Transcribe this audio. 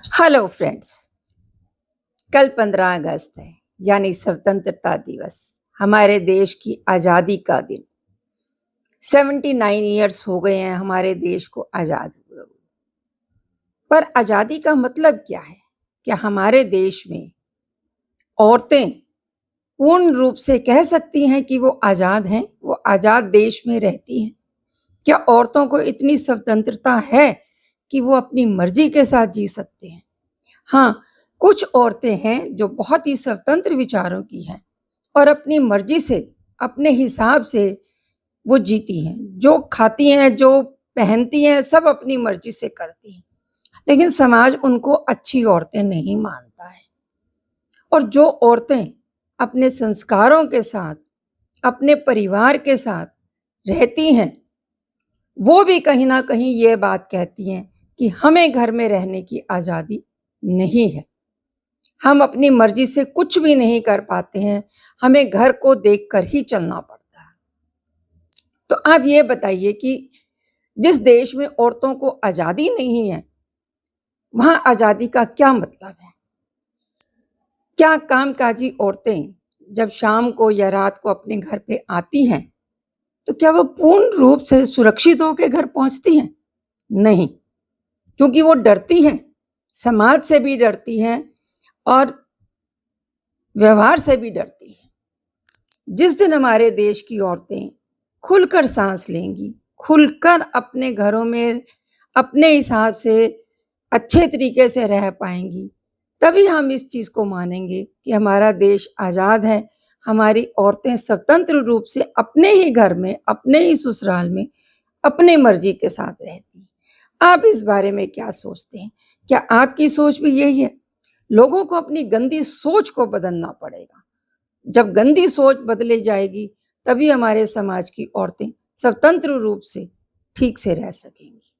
Hello friends. कल 15 अगस्त है, यानी स्वतंत्रता दिवस, हमारे देश की आज़ादी का दिन। 79 ईयर्स हो गए हैं हमारे देश को आज़ाद हुए हुए। पर आज़ादी का मतलब क्या है? क्या हमारे देश में औरतें पूर्ण रूप से कह सकती हैं कि वो आज़ाद हैं, वो आज़ाद देश में रहती हैं? क्या औरतों को इतनी स्वतंत्रता है कि वो अपनी मर्जी के साथ जी सकते हैं? हाँ, कुछ औरतें हैं जो बहुत ही स्वतंत्र विचारों की हैं और अपनी मर्जी से, अपने हिसाब से वो जीती हैं। जो खाती हैं, जो पहनती हैं, सब अपनी मर्जी से करती हैं। लेकिन समाज उनको अच्छी औरतें नहीं मानता है। और जो औरतें अपने संस्कारों के साथ, अपने परिवार के साथ रहती हैं, वो भी कहीं न कहीं ये बात कहती हैं कि हमें घर में रहने की आज़ादी नहीं है। हम अपनी मर्जी से कुछ भी नहीं कर पाते हैं, हमें घर को देखकर ही चलना पड़ता है। तो आप ये बताइए कि जिस देश में औरतों को आज़ादी नहीं है, वहाँ आज़ादी का क्या मतलब है? क्या कामकाजी औरतें जब शाम को या रात को अपने घर पे आती हैं, तो क्या वो पूर्ण रूप से सुरक्षित होके घर पहुँचती हैं? नहीं, क्योंकि वो डरती हैं, समाज से भी डरती हैं और व्यवहार से भी डरती हैं। जिस दिन हमारे देश की औरतें खुलकर सांस लेंगी, खुलकर अपने घरों में अपने हिसाब से अच्छे तरीके से रह पाएंगी, तभी हम इस चीज़ को मानेंगे कि हमारा देश आज़ाद है। हमारी औरतें स्वतंत्र रूप से अपने ही घर में, अपने ही ससुराल में, अपनी मर्जी के साथ रहती हैं। आप इस बारे में क्या सोचते हैं? क्या आपकी सोच भी यही है? लोगों को अपनी गंदी सोच को बदलना पड़ेगा। जब गंदी सोच बदली जाएगी, तभी हमारे समाज की औरतें स्वतंत्र रूप से ठीक से रह सकेंगी।